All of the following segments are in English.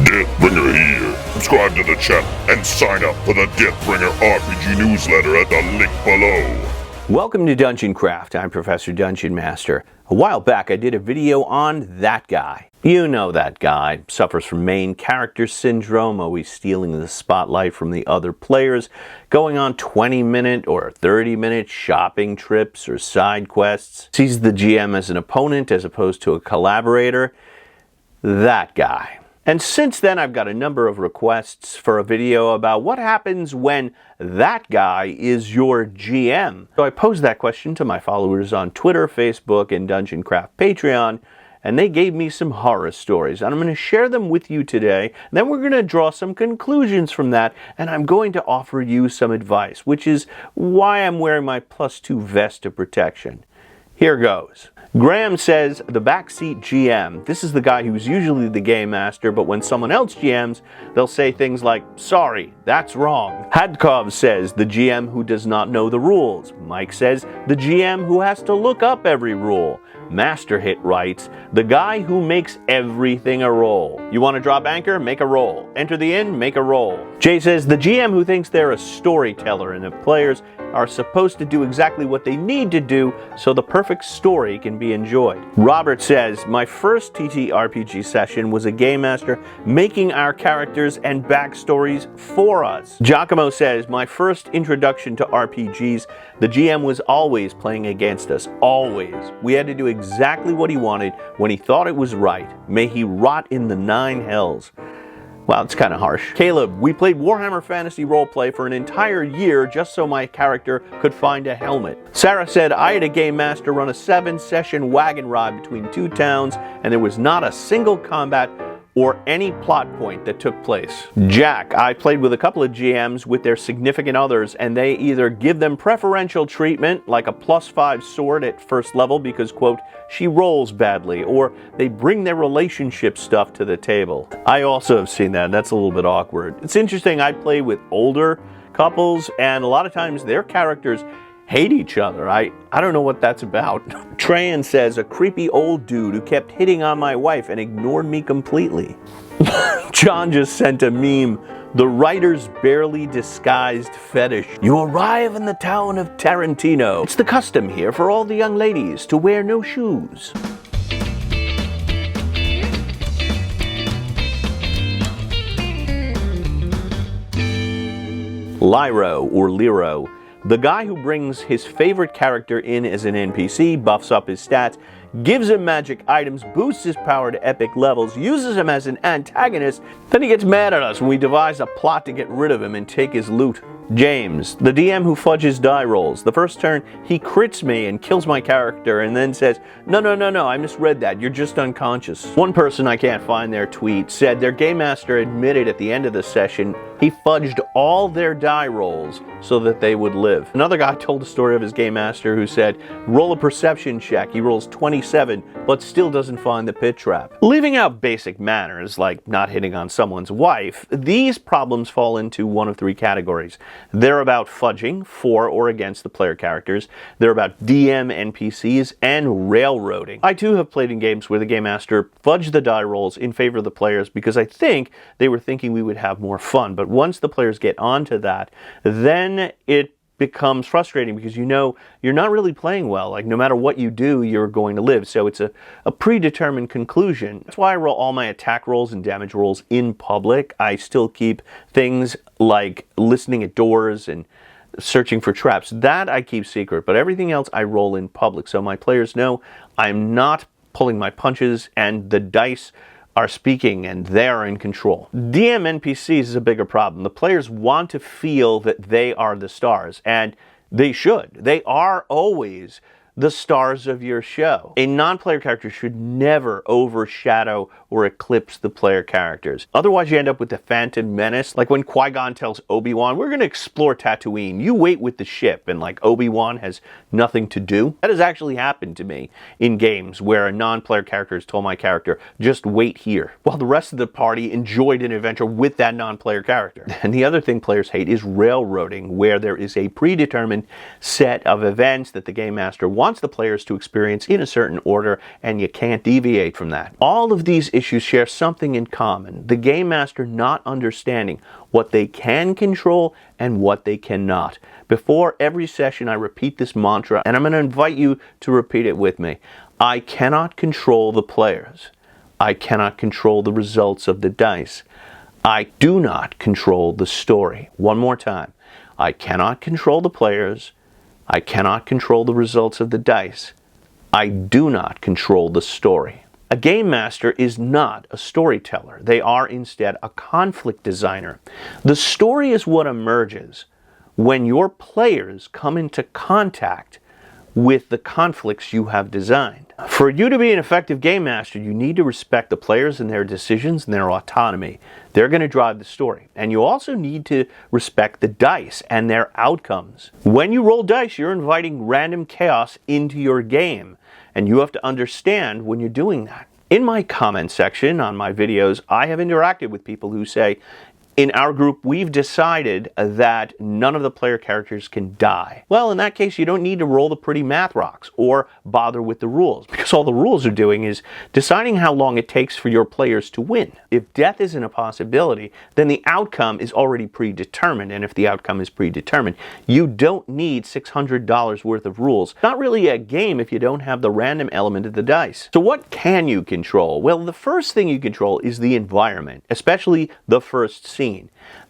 Deathbringer here. Subscribe to the channel and sign up for the Deathbringer RPG newsletter at the link below. Welcome to Dungeon Craft. I'm Professor Dungeon Master. A while back I did a video on that guy. You know that guy. Suffers from main character syndrome, always stealing the spotlight from the other players, going on 20-minute or 30-minute shopping trips or side quests, sees the GM as an opponent as opposed to a collaborator. That guy. And since then, I've got a number of requests for a video about what happens when that guy is your GM. So I posed that question to my followers on Twitter, Facebook, and Dungeon Craft Patreon, and they gave me some horror stories. And I'm going to share them with you today. And then we're going to draw some conclusions from that, and I'm going to offer you some advice, which is why I'm wearing my +2 vest of protection. Here goes. Graham says, the backseat GM. This is the guy who's usually the game master, but when someone else GMs, they'll say things like, sorry, that's wrong. Hadkov says, the GM who does not know the rules. Mike says, the GM who has to look up every rule. Master Hit writes, the guy who makes everything a roll. You want to drop anchor? Make a roll. Enter the inn? Make a roll. Jay says, the GM who thinks they're a storyteller and the players are supposed to do exactly what they need to do so the perfect story can be enjoyed. Robert says, my first TTRPG session was a game master making our characters and backstories for us. Giacomo says, my first introduction to RPGs, the GM was always playing against us. Always. We had to do exactly what he wanted when he thought it was right. May he rot in the 9 hells. Well, it's kind of harsh. Caleb, we played Warhammer Fantasy Roleplay for an entire year just so my character could find a helmet. Sarah said, I had a game master run a 7-session wagon ride between 2 towns and there was not a single combat or any plot point that took place. Jack, I played with a couple of GMs with their significant others and they either give them preferential treatment, like a +5 sword at first level because, quote, she rolls badly, or they bring their relationship stuff to the table. I also have seen that. That's a little bit awkward. It's interesting, I play with older couples and a lot of times their characters hate each other. I don't know what that's about. Trayan says, a creepy old dude who kept hitting on my wife and ignored me completely. John just sent a meme. The writer's barely disguised fetish. You arrive in the town of Tarantino. It's the custom here for all the young ladies to wear no shoes. Lyro, or Lero. The guy who brings his favorite character in as an NPC, buffs up his stats, gives him magic items, boosts his power to epic levels, uses him as an antagonist, then he gets mad at us when we devise a plot to get rid of him and take his loot. James, the DM who fudges die rolls. The first turn, he crits me and kills my character and then says, no, I misread that, you're just unconscious. One person, I can't find their tweet, said their game master admitted at the end of the session he fudged all their die rolls so that they would live. Another guy told a story of his game master who said, roll a perception check, he rolls 27, but still doesn't find the pit trap. Leaving out basic manners, like not hitting on someone's wife, these problems fall into one of 3 categories. They're about fudging, for or against the player characters. They're about DM NPCs and railroading. I too have played in games where the game master fudged the die rolls in favor of the players because I think they were thinking we would have more fun. But once the players get onto that, then it becomes frustrating because you know you're not really playing well. Like no matter what you do, you're going to live. So it's a predetermined conclusion. That's why I roll all my attack rolls and damage rolls in public. I still keep things like listening at doors and searching for traps. That I keep secret, but everything else I roll in public. So my players know I'm not pulling my punches and the dice are speaking and they're in control. DM NPCs is a bigger problem. The players want to feel that they are the stars, and they should. They are always the stars of your show. A non-player character should never overshadow or eclipse the player characters. Otherwise, you end up with the Phantom Menace, like when Qui-Gon tells Obi-Wan, we're going to explore Tatooine. You wait with the ship, and like Obi-Wan has nothing to do. That has actually happened to me in games where a non-player character has told my character, just wait here, while the rest of the party enjoyed an adventure with that non-player character. And the other thing players hate is railroading, where there is a predetermined set of events that the game master wants wants the players to experience in a certain order, and you can't deviate from that. All of these issues share something in common: the game master not understanding what they can control and what they cannot. Before every session, I repeat this mantra, and I'm going to invite you to repeat it with me. I cannot control the players. I cannot control the results of the dice. I do not control the story. One more time. I cannot control the players. I cannot control the results of the dice. I do not control the story. A game master is not a storyteller. They are instead a conflict designer. The story is what emerges when your players come into contact with the conflicts you have designed. For you to be an effective game master, you need to respect the players and their decisions and their autonomy. They're going to drive the story. And you also need to respect the dice and their outcomes. When you roll dice, you're inviting random chaos into your game. And you have to understand when you're doing that. In my comment section on my videos, I have interacted with people who say, in our group, we've decided that none of the player characters can die. Well, in that case, you don't need to roll the pretty math rocks or bother with the rules, because all the rules are doing is deciding how long it takes for your players to win. If death isn't a possibility, then the outcome is already predetermined, and if the outcome is predetermined, you don't need $600 worth of rules. Not really a game if you don't have the random element of the dice. So what can you control? Well, the first thing you control is the environment, especially the first scene.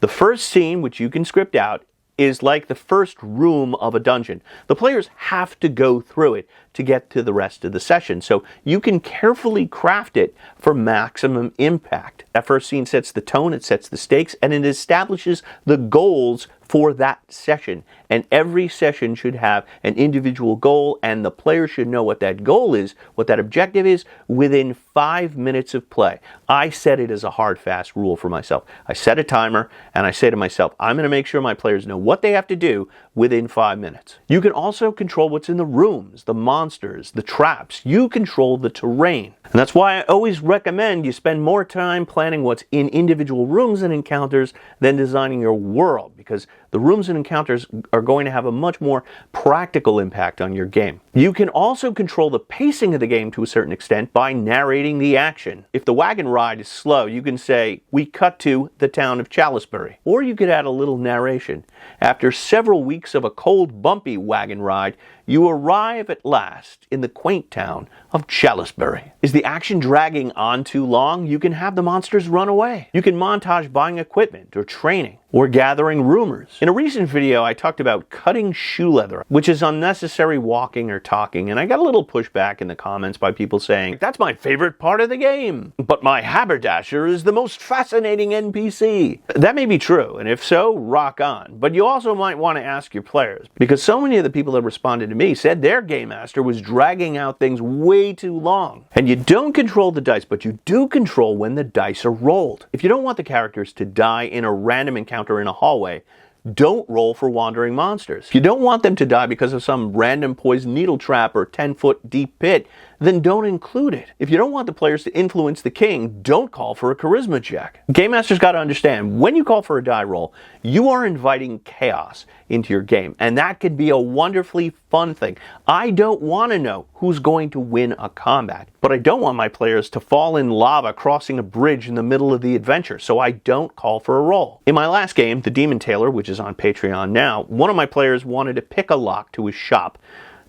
The first scene, which you can script out, is like the first room of a dungeon. The players have to go through it to get to the rest of the session, so you can carefully craft it for maximum impact. That first scene sets the tone, it sets the stakes, and it establishes the goals for that session. And every session should have an individual goal, and the player should know what that goal is, what that objective is, within 5 minutes of play. I set it as a hard, fast rule for myself. I set a timer, and I say to myself, I'm going to make sure my players know what they have to do within 5 minutes. You can also control what's in the rooms, the monsters, the traps. You control the terrain. And that's why I always recommend you spend more time planning what's in individual rooms and encounters than designing your world, because the rooms and encounters are going to have a much more practical impact on your game. You can also control the pacing of the game to a certain extent by narrating the action. If the wagon ride is slow, you can say, we cut to the town of Chalicebury. Or you could add a little narration. After several weeks of a cold, bumpy wagon ride, you arrive at last in the quaint town of Chalicebury. Is the action dragging on too long? You can have the monsters run away. You can montage buying equipment or training or gathering rumors. In a recent video, I talked about cutting shoe leather, which is unnecessary walking or talking, and I got a little pushback in the comments by people saying, that's my favorite part of the game, but my haberdasher is the most fascinating NPC. That may be true, and if so, rock on. But you also might want to ask your players, because so many of the people that responded to me said their game master was dragging out things way too long. And you don't control the dice, but you do control when the dice are rolled. If you don't want the characters to die in a random encounter in a hallway, don't roll for wandering monsters. If you don't want them to die because of some random poison needle trap or 10-foot deep pit, then don't include it. If you don't want the players to influence the king, don't call for a charisma check. Game Master's got to understand, when you call for a die roll, you are inviting chaos into your game, and that could be a wonderfully fun thing. I don't want to know who's going to win a combat, but I don't want my players to fall in lava crossing a bridge in the middle of the adventure, so I don't call for a roll. In my last game, The Demon Tailor, which is on Patreon now, one of my players wanted to pick a lock to his shop.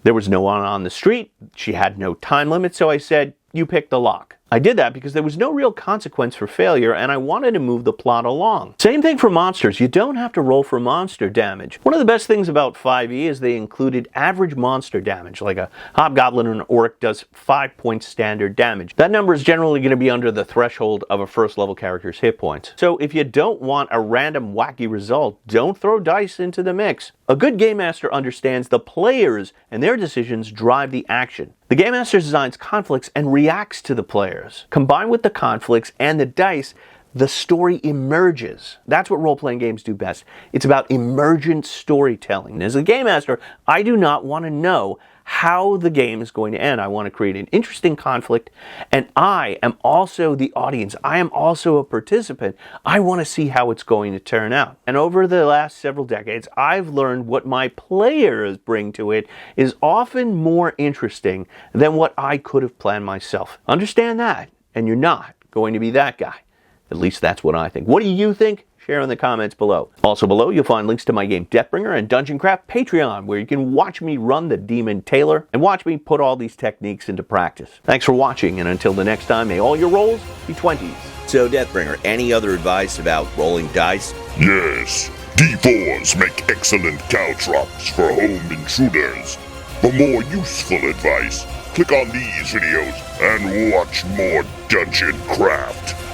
There was no one on the street, she had no time limit, so I said, you pick the lock. I did that because there was no real consequence for failure, and I wanted to move the plot along. Same thing for monsters. You don't have to roll for monster damage. One of the best things about 5e is they included average monster damage, like a hobgoblin or an orc does 5 points standard damage. That number is generally going to be under the threshold of a first level character's hit points. So if you don't want a random wacky result, don't throw dice into the mix. A good game master understands the players and their decisions drive the action. The game master designs conflicts and reacts to the players. Combined with the conflicts and the dice, the story emerges. That's what role-playing games do best. It's about emergent storytelling. As a game master, I do not want to know how the game is going to end. I want to create an interesting conflict, and I am also the audience. I am also a participant. I want to see how it's going to turn out. And over the last several decades, I've learned what my players bring to it is often more interesting than what I could have planned myself. Understand that, and you're not going to be that guy. At least that's what I think. What do you think? Share in the comments below. Also below, you'll find links to my game Deathbringer and Dungeon Craft Patreon, where you can watch me run the Demon Tailor and watch me put all these techniques into practice. Thanks for watching, and until the next time, may all your rolls be 20s. So, Deathbringer, any other advice about rolling dice? Yes, D4s make excellent caltrops for home intruders. For more useful advice, click on these videos and watch more Dungeon Craft.